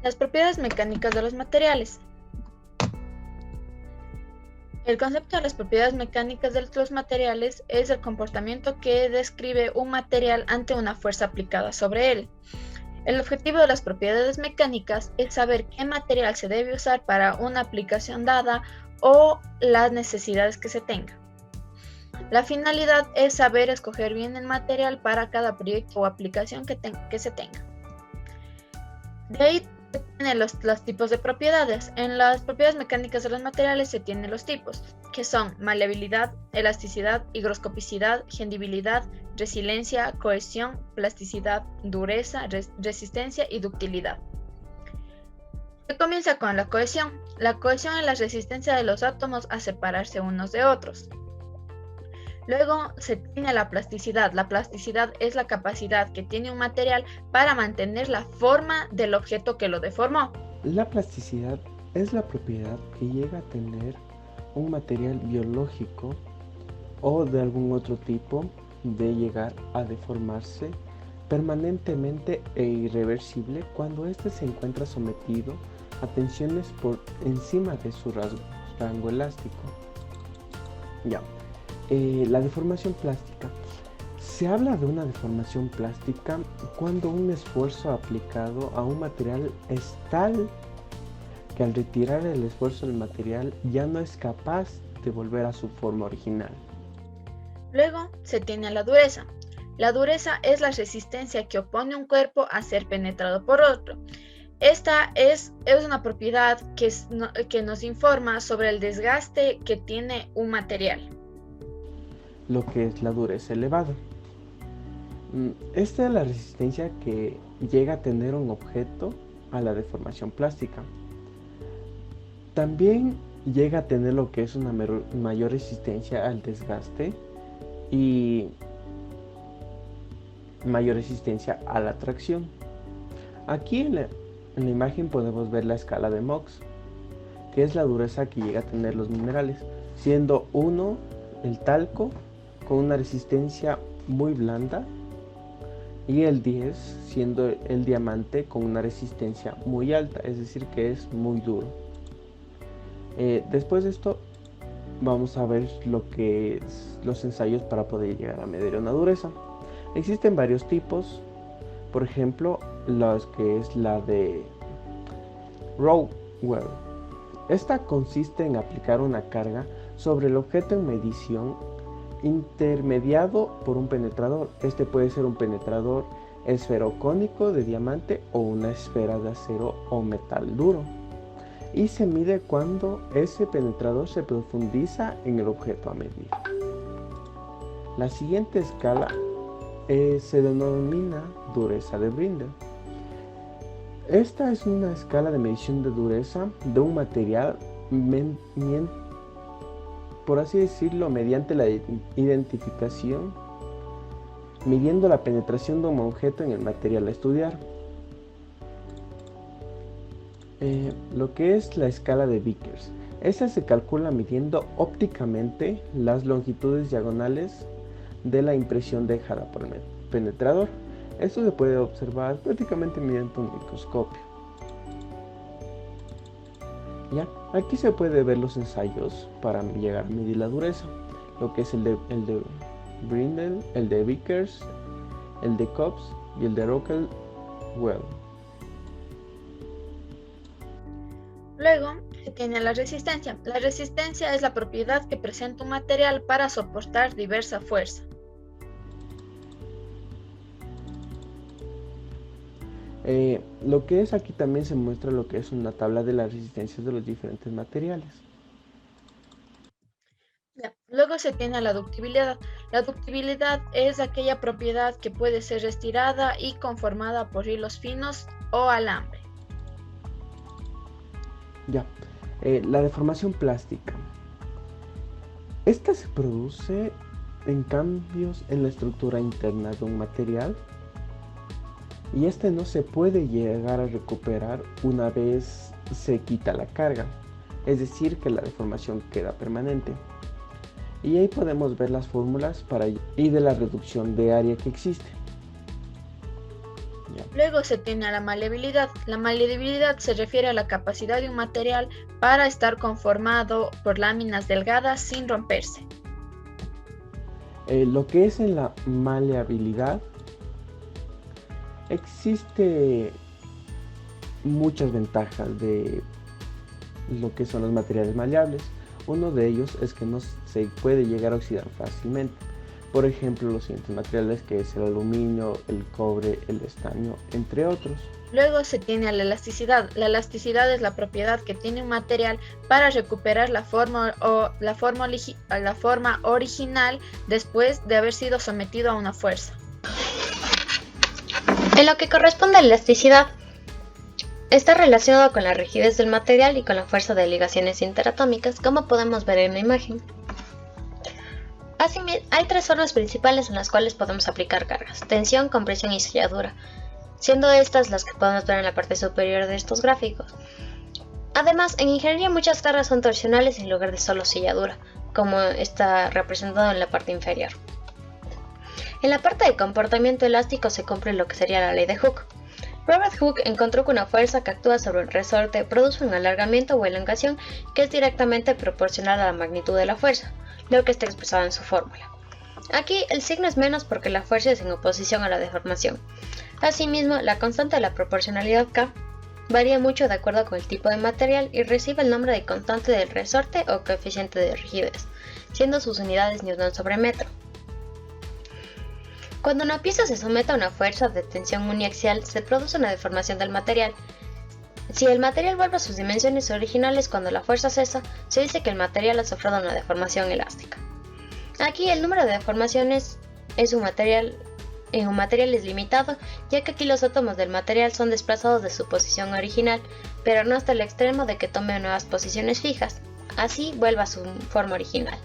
Las propiedades mecánicas de los materiales. El concepto de las propiedades mecánicas de los materiales es el comportamiento que describe un material ante una fuerza aplicada sobre él. El objetivo de las propiedades mecánicas es saber qué material se debe usar para una aplicación dada o las necesidades que se tenga. La finalidad es saber escoger bien el material para cada proyecto o aplicación que se tenga. De ahí se tienen los tipos de propiedades. En las propiedades mecánicas de los materiales se tienen los tipos, que son maleabilidad, elasticidad, higroscopicidad, gendibilidad, resiliencia, cohesión, plasticidad, dureza, resistencia y ductilidad. Se comienza con la cohesión. La cohesión es la resistencia de los átomos a separarse unos de otros. Luego se tiene la plasticidad. La plasticidad es la capacidad que tiene un material para mantener la forma del objeto que lo deformó. La plasticidad es la propiedad que llega a tener un material biológico o de algún otro tipo de llegar a deformarse permanentemente e irreversible cuando éste se encuentra sometido a tensiones por encima de su rango elástico. La deformación plástica. Se habla de una deformación plástica cuando un esfuerzo aplicado a un material es tal que al retirar el esfuerzo del material ya no es capaz de volver a su forma original. Luego se tiene la dureza. La dureza es la resistencia que opone un cuerpo a ser penetrado por otro. Esta es una propiedad que nos informa sobre el desgaste que tiene un material. Lo que es la dureza elevada. Esta es la resistencia que llega a tener un objeto a la deformación plástica. También llega a tener lo que es una mayor resistencia al desgaste y mayor resistencia a la tracción. Aquí en la imagen podemos ver la escala de Mohs, que es la dureza que llega a tener los minerales, siendo 1 el talco con una resistencia muy blanda y el 10 siendo el diamante con una resistencia muy alta, es decir que es muy duro. Después de esto vamos a ver lo que es los ensayos para poder llegar a medir una dureza. Existen varios tipos, por ejemplo los que es la de Rowell. Esta consiste en aplicar una carga sobre el objeto en medición intermediado por un penetrador. Este puede ser un penetrador esferocónico de diamante o una esfera de acero o metal duro, y se mide cuando ese penetrador se profundiza en el objeto a medir. La siguiente escala se denomina dureza de Brindle. Esta es una escala de medición de dureza de un material, por así decirlo, mediante la identificación, midiendo la penetración de un objeto en el material a estudiar. Lo que es la escala de Vickers. Esta se calcula midiendo ópticamente las longitudes diagonales de la impresión dejada por el penetrador. Esto se puede observar prácticamente mediante un microscopio. Aquí se puede ver los ensayos para llegar a medir la dureza, lo que es el de Brindle, el de Vickers, el de Cobbs y el de Rowell. Luego se tiene la resistencia. La resistencia es la propiedad que presenta un material para soportar diversa fuerza. Lo que es aquí también se muestra lo que es una tabla de las resistencias de los diferentes materiales. Luego se tiene la ductibilidad. La ductibilidad es aquella propiedad que puede ser estirada y conformada por hilos finos o alambre. La deformación plástica. Esta se produce en cambios en la estructura interna de un material y este no se puede llegar a recuperar una vez se quita la carga, es decir que la deformación queda permanente. Y ahí podemos ver las fórmulas y de la reducción de área que existe. ¿ya? Luego se tiene a la maleabilidad. La maleabilidad se refiere a la capacidad de un material para estar conformado por láminas delgadas sin romperse. Lo que es en la maleabilidad, existe muchas ventajas de lo que son los materiales maleables. Uno de ellos es que no se puede llegar a oxidar fácilmente. Por ejemplo, los siguientes materiales, que es el aluminio, el cobre, el estaño, entre otros. Luego se tiene a la elasticidad. La elasticidad es la propiedad que tiene un material para recuperar la forma original después de haber sido sometido a una fuerza. En lo que corresponde a la elasticidad, está relacionado con la rigidez del material y con la fuerza de ligaciones interatómicas, como podemos ver en la imagen. Asimismo, hay tres formas principales en las cuales podemos aplicar cargas: tensión, compresión y selladura, siendo estas las que podemos ver en la parte superior de estos gráficos. Además, en ingeniería muchas cargas son torsionales en lugar de solo selladura, como está representado en la parte inferior. En la parte de comportamiento elástico se cumple lo que sería la ley de Hooke. Robert Hooke encontró que una fuerza que actúa sobre el resorte produce un alargamiento o elongación que es directamente proporcional a la magnitud de la fuerza, lo que está expresado en su fórmula. Aquí el signo es menos porque la fuerza es en oposición a la deformación. Asimismo, la constante de la proporcionalidad K varía mucho de acuerdo con el tipo de material y recibe el nombre de constante del resorte o coeficiente de rigidez, siendo sus unidades newton sobre metro. Cuando una pieza se somete a una fuerza de tensión uniaxial, se produce una deformación del material. Si el material vuelve a sus dimensiones originales cuando la fuerza cesa, se dice que el material ha sufrido una deformación elástica. Aquí el número de deformaciones en un material es limitado, ya que aquí los átomos del material son desplazados de su posición original, pero no hasta el extremo de que tome nuevas posiciones fijas. Así vuelva a su forma original.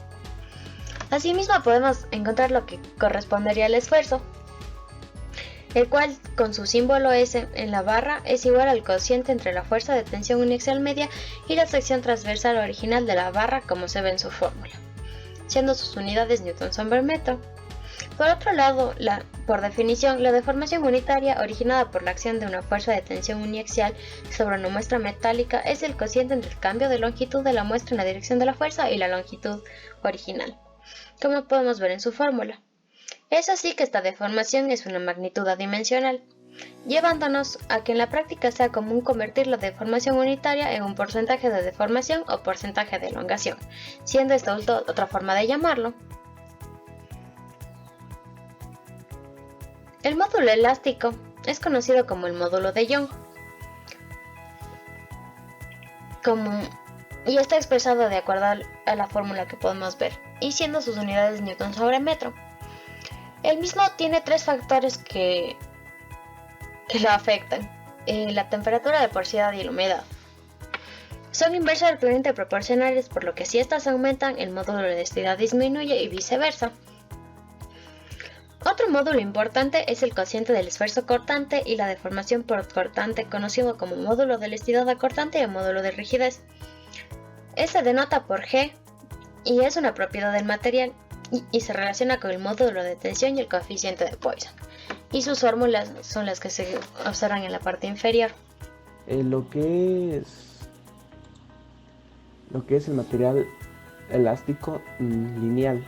Asimismo podemos encontrar lo que correspondería al esfuerzo, el cual con su símbolo S en la barra es igual al cociente entre la fuerza de tensión uniaxial media y la sección transversal original de la barra, como se ve en su fórmula, siendo sus unidades newton sobre metro. Por otro lado, por definición, la deformación unitaria originada por la acción de una fuerza de tensión uniaxial sobre una muestra metálica es el cociente entre el cambio de longitud de la muestra en la dirección de la fuerza y la longitud original, como podemos ver en su fórmula. Es así que esta deformación es una magnitud adimensional, llevándonos a que en la práctica sea común convertir la deformación unitaria en un porcentaje de deformación o porcentaje de elongación, siendo esta otra forma de llamarlo. El módulo elástico es conocido como el módulo de Young, y está expresado de acuerdo a la fórmula que podemos ver, y siendo sus unidades newton sobre metro. El mismo tiene tres factores que lo afectan: la temperatura, la porosidad y la humedad. Son inversamente proporcionales, por lo que si estas aumentan, el módulo de elasticidad disminuye y viceversa. Otro módulo importante es el cociente del esfuerzo cortante y la deformación por cortante, conocido como módulo de elasticidad acortante o módulo de rigidez. Se denota por G y es una propiedad del material y se relaciona con el módulo de tensión y el coeficiente de Poisson. Y sus fórmulas son las que se observan en la parte inferior. Lo que es el material elástico lineal.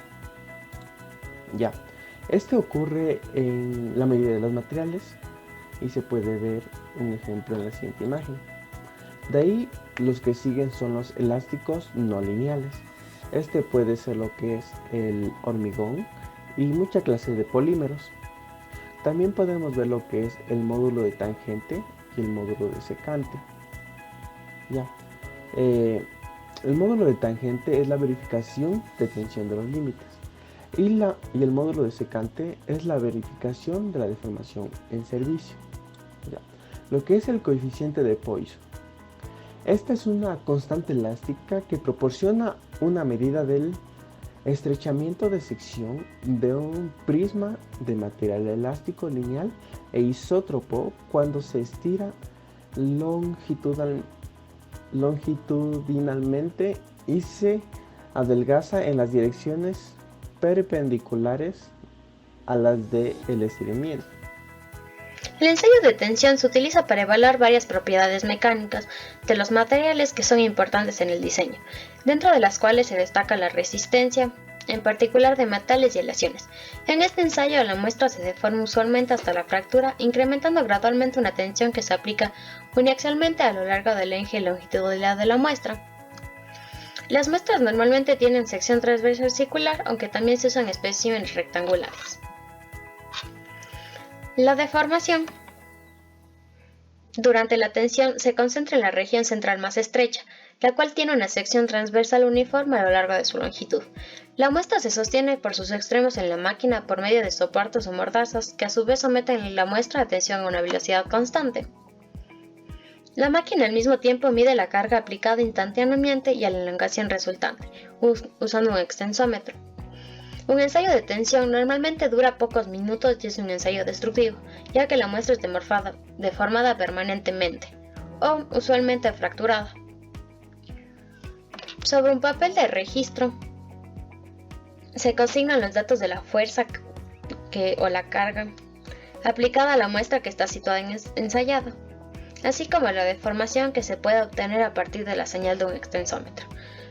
Ya. Este ocurre en la mayoría de los materiales y se puede ver un ejemplo en la siguiente imagen. De ahí los que siguen son los elásticos no lineales. Este puede ser lo que es el hormigón y mucha clase de polímeros. También podemos ver lo que es el módulo de tangente y el módulo de secante. Ya. El módulo de tangente es la verificación de tensión de los límites. Y el módulo de secante es la verificación de la deformación en servicio. Ya. Lo que es el coeficiente de Poisson. Esta es una constante elástica que proporciona una medida del estrechamiento de sección de un prisma de material elástico lineal e isótropo cuando se estira longitudinalmente y se adelgaza en las direcciones perpendiculares a las del estiramiento. El ensayo de tensión se utiliza para evaluar varias propiedades mecánicas de los materiales que son importantes en el diseño, dentro de las cuales se destaca la resistencia, en particular de metales y aleaciones. En este ensayo la muestra se deforma usualmente hasta la fractura, incrementando gradualmente una tensión que se aplica uniaxialmente a lo largo del eje longitudinal de la muestra. Las muestras normalmente tienen sección transversal circular, aunque también se usan especímenes rectangulares. La deformación. Durante la tensión se concentra en la región central más estrecha, la cual tiene una sección transversal uniforme a lo largo de su longitud. La muestra se sostiene por sus extremos en la máquina por medio de soportes o mordazas que a su vez someten la muestra a tensión a una velocidad constante. La máquina al mismo tiempo mide la carga aplicada instantáneamente y a la elongación resultante, usando un extensómetro. Un ensayo de tensión normalmente dura pocos minutos y es un ensayo destructivo, ya que la muestra es deformada permanentemente, o usualmente fracturada. Sobre un papel de registro, se consignan los datos de la fuerza o la carga aplicada a la muestra que está situada ensayada, así como la deformación que se puede obtener a partir de la señal de un extensómetro.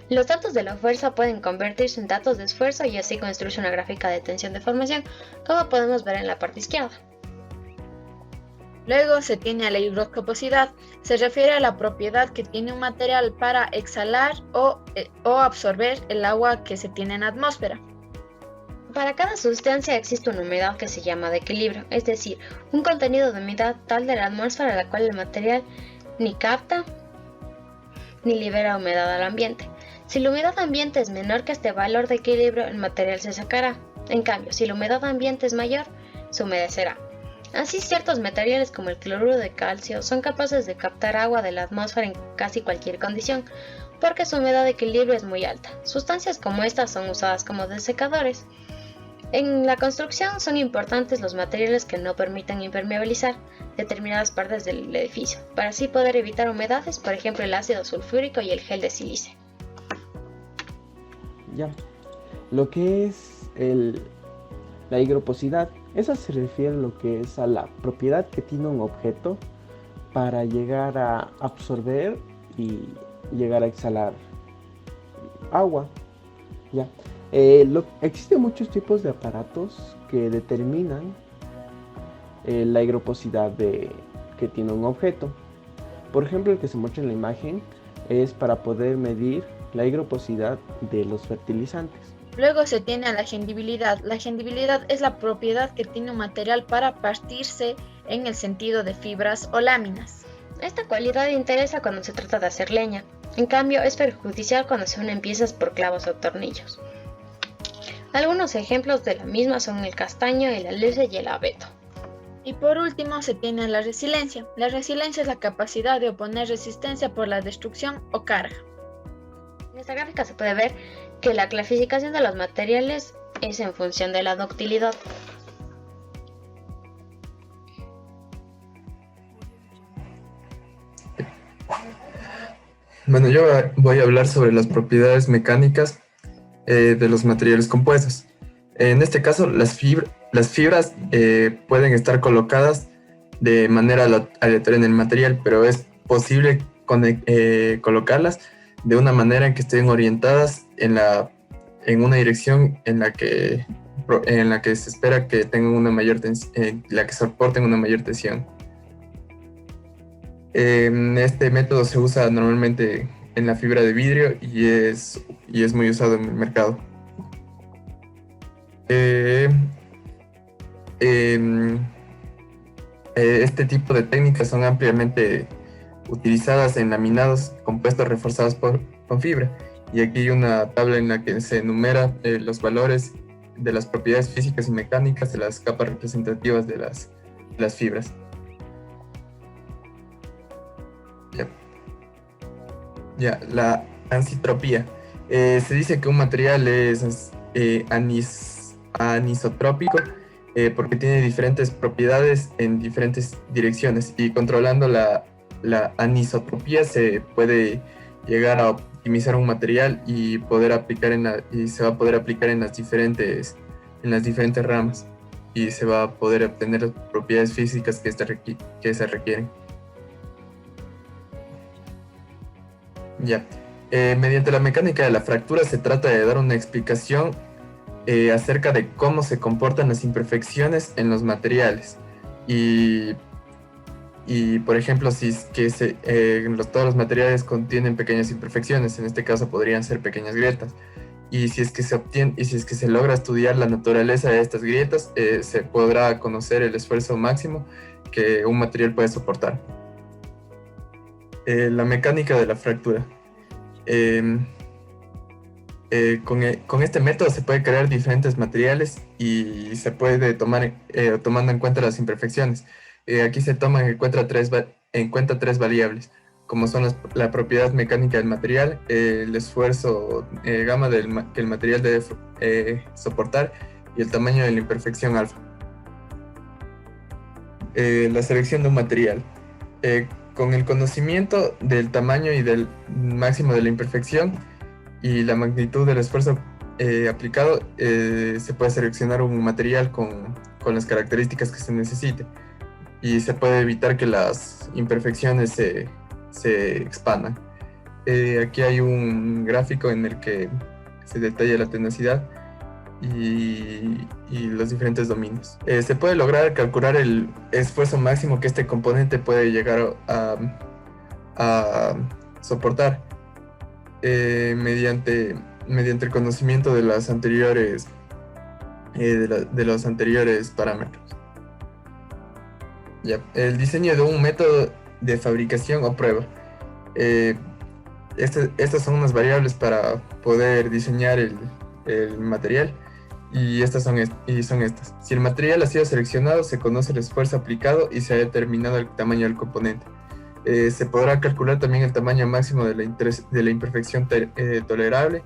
Los datos de la fuerza pueden convertirse en datos de esfuerzo y así construirse una gráfica de tensión-deformación, como podemos ver en la parte izquierda. Luego se tiene a la higroscopicidad. Se refiere a la propiedad que tiene un material para exhalar o absorber el agua que se tiene en la atmósfera. Para cada sustancia existe una humedad que se llama de equilibrio, es decir, un contenido de humedad tal de la atmósfera a la cual el material ni capta ni libera humedad al ambiente. Si la humedad ambiente es menor que este valor de equilibrio, el material se secará. En cambio, si la humedad ambiente es mayor, se humedecerá. Así, ciertos materiales como el cloruro de calcio son capaces de captar agua de la atmósfera en casi cualquier condición, porque su humedad de equilibrio es muy alta. Sustancias como estas son usadas como desecadores. En la construcción son importantes los materiales que no permitan impermeabilizar determinadas partes del edificio, para así poder evitar humedades, por ejemplo el ácido sulfúrico y el gel de sílice. Ya, lo que es la higroposidad, esa se refiere a lo que es a la propiedad que tiene un objeto para llegar a absorber y llegar a exhalar agua. Ya. Existen muchos tipos de aparatos que determinan la higroposidad que tiene un objeto. Por ejemplo, el que se muestra en la imagen es para poder medir la higroposidad de los fertilizantes. Luego se tiene a la gendibilidad. La gendibilidad es la propiedad que tiene un material para partirse en el sentido de fibras o láminas. Esta cualidad interesa cuando se trata de hacer leña, en cambio es perjudicial cuando se unen piezas por clavos o tornillos. Algunos ejemplos de la misma son el castaño, el alce y el abeto. Y por último se tiene la resiliencia. La resiliencia es la capacidad de oponer resistencia por la destrucción o carga. En esta gráfica se puede ver que la clasificación de los materiales es en función de la ductilidad. Bueno, yo voy a hablar sobre las propiedades mecánicas de los materiales compuestos. En este caso, las fibras pueden estar colocadas de manera aleatoria en el material, pero es posible colocarlas de una manera en que estén orientadas en una dirección en la que se espera que tengan una mayor tensión, la que soporten una mayor tensión. Este método se usa normalmente en la fibra de vidrio y es muy usado en el mercado. Este tipo de técnicas son ampliamente utilizadas en laminados compuestos reforzados con fibra. Y aquí hay una tabla en la que se enumera los valores de las propiedades físicas y mecánicas de las capas representativas de las fibras. La anisotropía. Se dice que un material es anisotrópico porque tiene diferentes propiedades en diferentes direcciones, y controlando la anisotropía se puede llegar a optimizar un material y se va a poder aplicar en las diferentes ramas. y se va a poder obtener las propiedades físicas que se requieren. Ya. Mediante la mecánica de la fractura se trata de dar una explicación acerca de cómo se comportan las imperfecciones en los materiales. Y por ejemplo, si es que todos los materiales contienen pequeñas imperfecciones, en este caso podrían ser pequeñas grietas. Y si es que se logra estudiar la naturaleza de estas grietas, se podrá conocer el esfuerzo máximo que un material puede soportar. La mecánica de la fractura. Con este método se puede crear diferentes materiales y se puede tomando en cuenta las imperfecciones. Aquí se toman en cuenta tres variables, como son la propiedad mecánica del material, el esfuerzo gamma que el material debe soportar y el tamaño de la imperfección alfa. La selección de un material. Con el conocimiento del tamaño y del máximo de la imperfección y la magnitud del esfuerzo aplicado, se puede seleccionar un material con las características que se necesite y se puede evitar que las imperfecciones se expandan. Aquí hay un gráfico en el que se detalla la tenacidad y los diferentes dominios. Se puede lograr calcular el esfuerzo máximo que este componente puede llegar a soportar mediante el conocimiento de las anteriores de los anteriores parámetros. Ya. El diseño de un método de fabricación o prueba. Estas son unas variables para poder diseñar el material y son estas. Si el material ha sido seleccionado, se conoce el esfuerzo aplicado y se ha determinado el tamaño del componente. Se podrá calcular también el tamaño máximo de la imperfección tolerable,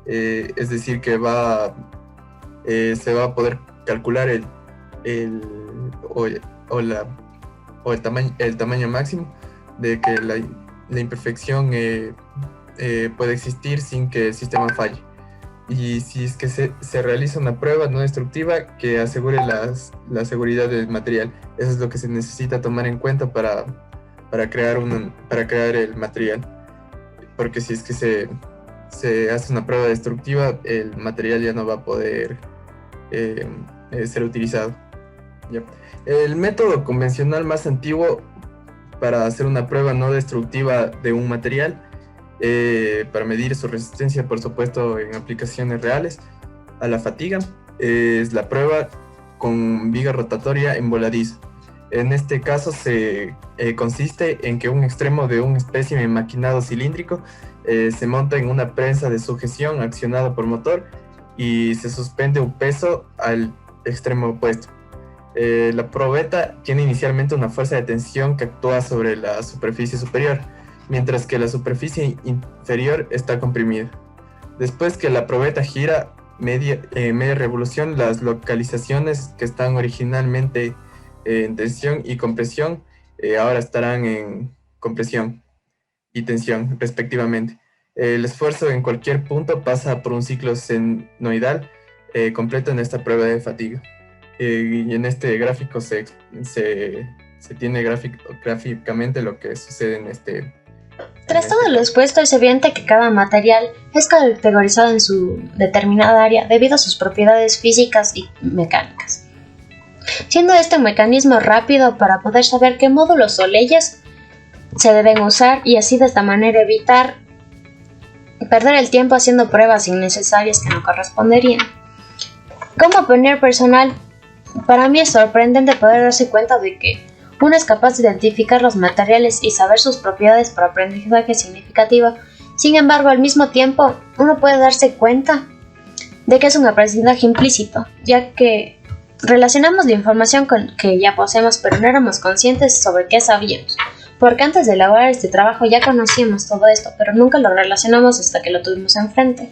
es decir, que se va a poder calcular el tamaño máximo de que la imperfección puede existir sin que el sistema falle. Y si es que se realiza una prueba no destructiva que asegure la seguridad del material. Eso es lo que se necesita tomar en cuenta para crear el material. Porque si es que se hace una prueba destructiva, el material ya no va a poder ser utilizado. ¿Ya? El método convencional más antiguo para hacer una prueba no destructiva de un material, para medir su resistencia, por supuesto, en aplicaciones reales a la fatiga, es la prueba con viga rotatoria en voladizo. En este caso consiste en que un extremo de un espécimen maquinado cilíndrico se monta en una prensa de sujeción accionada por motor y se suspende un peso al extremo opuesto. La probeta tiene inicialmente una fuerza de tensión que actúa sobre la superficie superior, mientras que la superficie inferior está comprimida. Después que la probeta gira media revolución, las localizaciones que están originalmente en tensión y compresión ahora estarán en compresión y tensión respectivamente. El esfuerzo en cualquier punto pasa por un ciclo senoidal completo en esta prueba de fatiga. Y en este gráfico se tiene gráficamente lo que sucede en este. Tras todo lo expuesto, es evidente que cada material es categorizado en su determinada área debido a sus propiedades físicas y mecánicas, siendo este un mecanismo rápido para poder saber qué módulos o leyes se deben usar y así de esta manera evitar perder el tiempo haciendo pruebas innecesarias que no corresponderían. Como pioner personal, para mí es sorprendente poder darse cuenta de que uno es capaz de identificar los materiales y saber sus propiedades por aprendizaje significativo. Sin embargo, al mismo tiempo, uno puede darse cuenta de que es un aprendizaje implícito, ya que relacionamos la información con que ya poseemos, pero no éramos conscientes sobre qué sabíamos. Porque antes de elaborar este trabajo ya conocíamos todo esto, pero nunca lo relacionamos hasta que lo tuvimos enfrente.